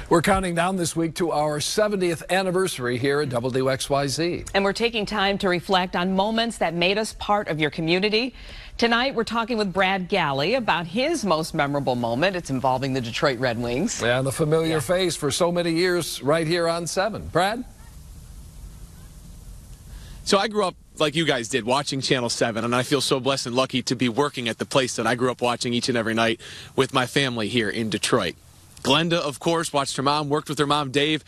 We're counting down this week to our 70th anniversary here at WXYZ. And we're taking time to reflect on moments that made us part of your community. Tonight, we're talking with Brad Galli about his most memorable moment. It's involving the Detroit Red Wings. Yeah, and the familiar face for so many years right here on 7. Brad? So I grew up like you guys did, watching Channel 7, and I feel so blessed and lucky to be working at the place that I grew up watching each and every night with my family here in Detroit. Glenda, of course, watched her mom, worked with her mom, Dave.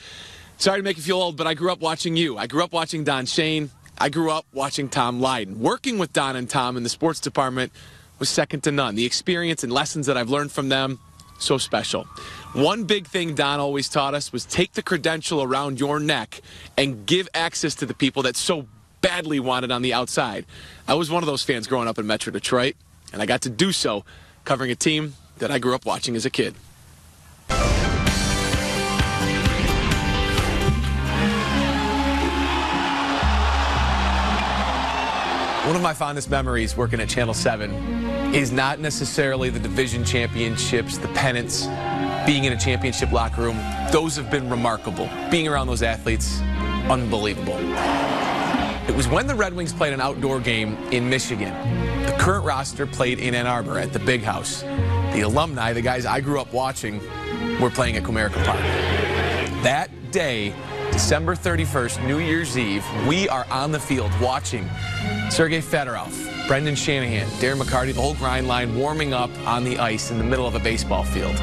Sorry to make you feel old, but I grew up watching you. I grew up watching Don Shane. I grew up watching Tom Lydon. Working with Don and Tom in the sports department was second to none. The experience and lessons that I've learned from them, so special. One big thing Don always taught us was take the credential around your neck and give access to the people that so badly wanted on the outside. I was one of those fans growing up in Metro Detroit, and I got to do so covering a team that I grew up watching as a kid. One of my fondest memories working at Channel 7 is not necessarily the division championships, the pennants, being in a championship locker room. Those have been remarkable. Being around those athletes, unbelievable. It was when the Red Wings played an outdoor game in Michigan. The current roster played in Ann Arbor at the Big House. The alumni, the guys I grew up watching, were playing at Comerica Park. That day, December 31st, New Year's Eve, we are on the field watching Sergei Fedorov, Brendan Shanahan, Darren McCarty, the whole grind line warming up on the ice in the middle of a baseball field.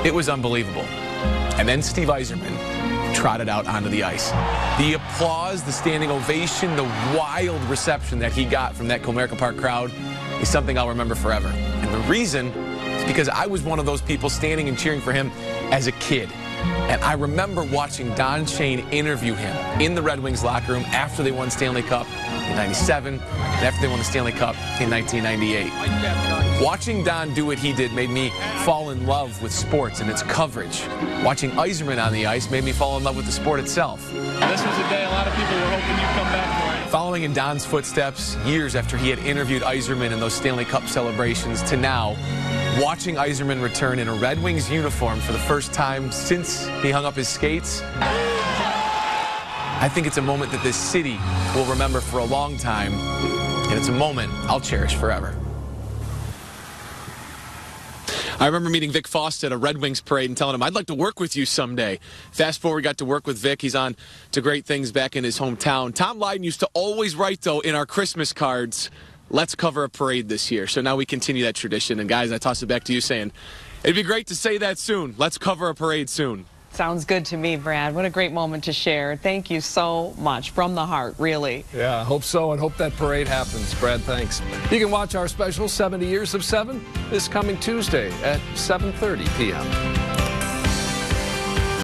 It was unbelievable. And then Steve Yzerman trotted out onto the ice. The applause, the standing ovation, the wild reception that he got from that Comerica Park crowd is something I'll remember forever. And the reason is because I was one of those people standing and cheering for him as a kid. And I remember watching Don Shane interview him in the Red Wings locker room after they won Stanley Cup in '97 and after they won the Stanley Cup in 1998. Watching Don do what he did made me fall in love with sports and its coverage. Watching Yzerman on the ice made me fall in love with the sport itself. This was a day a lot of people were hoping you'd come back for it. Following in Don's footsteps, years after he had interviewed Yzerman in those Stanley Cup celebrations, to now, watching Yzerman return in a Red Wings uniform for the first time since he hung up his skates, I think it's a moment that this city will remember for a long time, and it's a moment I'll cherish forever. I remember meeting Vic Faust at a Red Wings parade and telling him, I'd like to work with you someday. Fast forward, got to work with Vic. He's on to great things back in his hometown. Tom Lydon used to always write, though, in our Christmas cards, let's cover a parade this year. So now we continue that tradition. And guys, I toss it back to you saying, it'd be great to say that soon. Let's cover a parade soon. Sounds good to me, Brad. What a great moment to share. Thank you so much from the heart, really. Yeah, I hope so, and hope that parade happens. Brad, thanks. You can watch our special 70 Years of 7 this coming Tuesday at 7:30 p.m.